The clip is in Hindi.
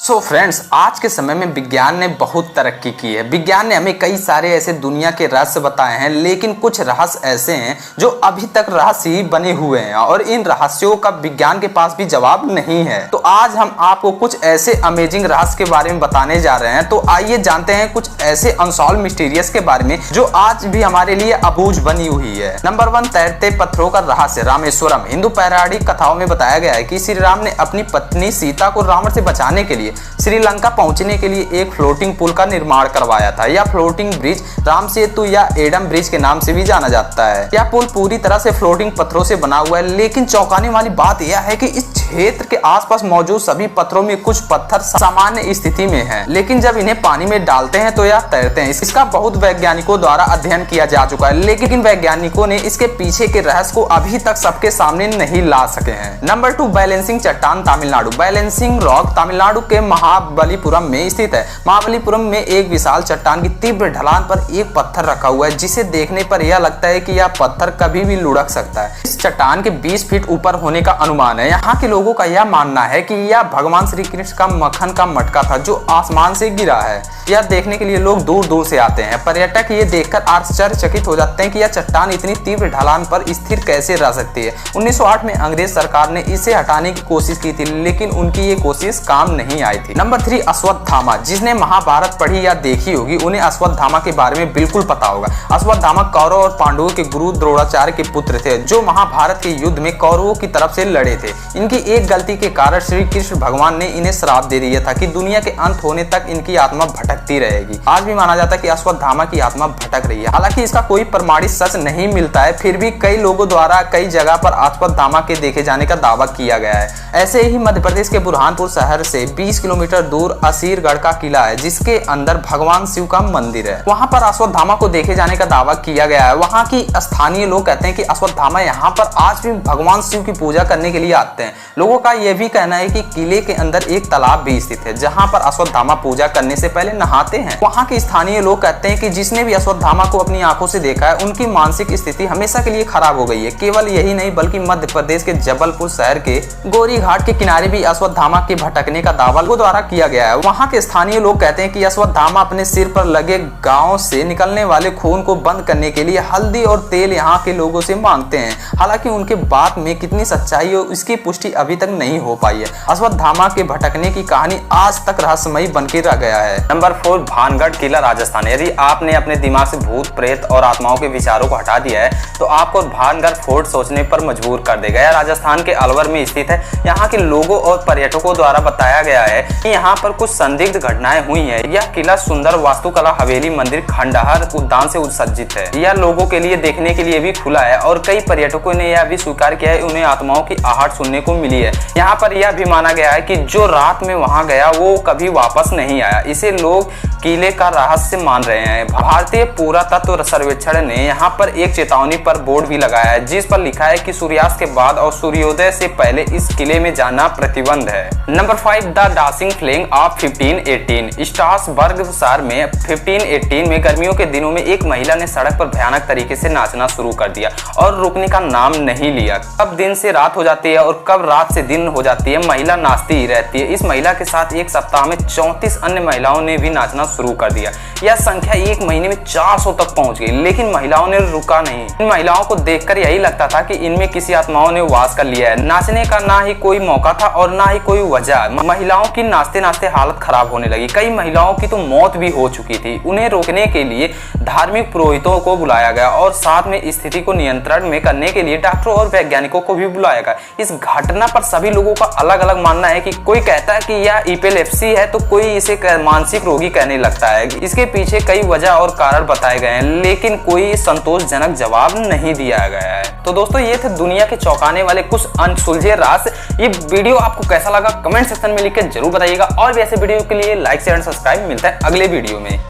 फ्रेंड्स, आज के समय में विज्ञान ने बहुत तरक्की की है। विज्ञान ने हमें कई सारे ऐसे दुनिया के रहस्य बताए हैं, लेकिन कुछ रहस्य ऐसे हैं जो अभी तक रहस्य ही बने हुए हैं और इन रहस्यों का विज्ञान के पास भी जवाब नहीं है। तो आज हम आपको कुछ ऐसे अमेजिंग रहस्य के बारे में बताने जा रहे हैं। तो आइए जानते हैं कुछ ऐसे अनसॉल्व मिस्टीरियस के बारे में जो आज भी हमारे लिए अबूझ बनी हुई है। नंबर 1, तैरते पत्थरों का रहस्य रामेश्वरम। हिंदू पौराणिक कथाओं में बताया गया है कि श्री राम ने अपनी पत्नी सीता को रावण से बचाने के लिए श्रीलंका पहुंचने के लिए एक फ्लोटिंग पुल का निर्माण करवाया था। यह फ्लोटिंग ब्रिज राम सेतु या एडम ब्रिज के नाम से भी जाना जाता है। यह पुल पूरी तरह से फ्लोटिंग पत्थरों से बना हुआ है, लेकिन चौंकाने वाली बात यह है कि इस क्षेत्र के आसपास मौजूद सभी पत्थरों में कुछ पत्थर सामान्य स्थिति में हैं, लेकिन जब इन्हें पानी में डालते हैं तो यह तैरते हैं। इसका बहुत वैज्ञानिकों द्वारा अध्ययन किया जा चुका है, लेकिन वैज्ञानिकों ने इसके पीछे के रहस्य को अभी तक सबके सामने नहीं ला सके हैं। नंबर 2, बैलेंसिंग चट्टान तमिलनाडु। बैलेंसिंग रॉक तमिलनाडु के महाबलीपुरम में स्थित है। महाबलीपुरम में एक विशाल चट्टान की तीव्र ढलान पर एक पत्थर रखा हुआ है, जिसे देखने पर यह लगता है कि यह पत्थर कभी भी लुढ़क सकता है। इस चट्टान के 20 फीट ऊपर होने का अनुमान है। यहाँ के लोगों का यह मानना है कि यह भगवान श्री कृष्ण का मक्खन का मटका था जो आसमान से गिरा है। यह देखने के लिए लोग दूर दूर से आते हैं। पर्यटक ये देखकर आश्चर्यचकित हो जाते हैं कि यह चट्टान इतनी तीव्र ढलान पर स्थिर कैसे रह सकती है। 1908 में अंग्रेज सरकार ने इसे हटाने की कोशिश की थी, लेकिन उनकी ये कोशिश काम नहीं आई थी। नंबर 3, अश्वत्थामा। जिसने महाभारत पढ़ी या देखी होगी उन्हें अश्वत्थामा के बारे में बिल्कुल पता होगा। अश्वत्थामा कौरव और पांडवों के गुरु द्रोणाचार्य के पुत्र थे, जो महाभारत के युद्ध में कौरवों की तरफ से लड़े थे। इनकी एक गलती के कारण श्री कृष्ण भगवान ने इन्हें श्राप दे दिया था कि दुनिया के अंत होने तक इनकी आत्मा भटकती रहेगी। आज भी माना जाता है कि अश्वत्थामा की आत्मा भटक रही है। हालांकि इसका कोई प्रमाणित सच नहीं मिलता है, फिर भी कई लोगों द्वारा कई जगह पर अश्वत्थामा के देखे जाने का दावा किया गया है। ऐसे ही मध्य प्रदेश के बुरहानपुर शहर से 20 किलोमीटर दूर असीरगढ़ का किला है, जिसके अंदर भगवान शिव का मंदिर है। वहां पर अश्वत्थामा को देखे जाने का दावा किया गया है। वहां की स्थानीय लोग कहते हैं कि अश्वत्थामा यहाँ पर आज भी भगवान शिव की पूजा करने के लिए आते हैं। लोगों का यह भी कहना है कि किले के अंदर एक तालाब भी स्थित है, जहाँ पर अश्वत्थामा पूजा करने से पहले नहाते हैं। वहाँ के स्थानीय लोग कहते हैं कि जिसने भी अश्वत्थामा को अपनी आंखों से देखा है, उनकी मानसिक स्थिति हमेशा के लिए खराब हो गई है। केवल यही नहीं, बल्कि मध्य प्रदेश के जबलपुर शहर के गोरी घाट के किनारे भी अश्वत्थामा के भटकने का दावा लोगों द्वारा किया गया है। वहाँ के स्थानीय लोग कहते हैं कि अश्वत्थामा अपने सिर पर लगे गांव से निकलने वाले खून को बंद करने के लिए हल्दी और तेल यहाँ के लोगों से मांगते हैं। हालांकि उनके बात में कितनी सच्चाई हो इसकी पुष्टि अभी तक नहीं हो पाई है। अश्वत्थामा के भटकने की कहानी आज तक रहस्यमयी बनकर रह गया है। नंबर 4, भानगढ़ किला राजस्थान। यदि आपने अपने दिमाग से भूत प्रेत और आत्माओं के विचारों को हटा दिया है तो आपको भानगढ़ फोर्ट सोचने पर मजबूर कर देगा। यह राजस्थान के अलवर में स्थित है। यहाँ के लोगों और पर्यटकों द्वारा बताया गया है कि यहाँ पर कुछ संदिग्ध घटनाएं हुई हैं। यह किला सुंदर वास्तुकला, हवेली, मंदिर, खंडहर, उद्यान से सुसज्जित है। यह लोगों के लिए देखने के लिए भी खुला है और कई पर्यटकों ने यह भी स्वीकार किया है उन्हें आत्माओं की आहट सुनने को मिली है। यहाँ पर यह भी माना गया है कि जो रात में वहां गया वो कभी वापस नहीं आया। इसे लोग किले का रहस्य मान रहे हैं। भारतीय पुरातत्व सर्वेक्षण ने यहाँ पर एक चेतावनी पर बोर्ड भी लगाया है, जिस पर लिखा है कि सूर्यास्त के बाद और सूर्योदय से पहले इस किले में जाना प्रतिबंध है। Number 5, the dancing flame of 1518। Strasbourg शहर में 1518 में गर्मियों के दिनों में एक महिला ने सड़क पर भयानक तरीके से नाचना शुरू कर दिया और रुकने का नाम नहीं लिया। कब दिन से रात हो जाती है और कब रात से दिन हो जाती है, महिला नाचती ही रहती है। इस महिला के साथ एक सप्ताह में 34 अन्य महिलाओं ने भी नाचना शुरू कर दिया। यह संख्या एक महीने में 400 तक पहुंच गई, लेकिन महिलाओं ने रुका नहीं। इन महिलाओं को देखकर यही लगता था कि इनमें किसी आत्माओं ने वास कर लिया है। नाचने का ना ही कोई मौका था और ना ही कोई वजह। महिलाओं की नाचते नाचते हालत खराब होने लगी। कई महिलाओं की तो मौत भी हो चुकी थी। उन्हें रोकने के लिए धार्मिक पुरोहितों को बुलाया गया और साथ में स्थिति को नियंत्रण में करने के लिए डॉक्टरों और वैज्ञानिकों को भी बुलाया गया। इस घटना पर सभी लोगों का अलग अलग मानना है कि कोई कहता है कि यह एपिलेप्सी है तो कोई इसे मानसिक रोगी कहने लगता है। इसके पीछे कई वजह और कारण बताए गए हैं, लेकिन कोई संतोषजनक जवाब नहीं दिया गया है। तो दोस्तों, ये थे दुनिया के चौंकाने वाले कुछ अनसुलझे रहस्य। ये वीडियो आपको कैसा लगा कमेंट सेक्शन में लिख के जरूर बताइएगा और भी ऐसे वीडियो के लिए लाइक शेयर एंड सब्सक्राइब। मिलता है अगले वीडियो में।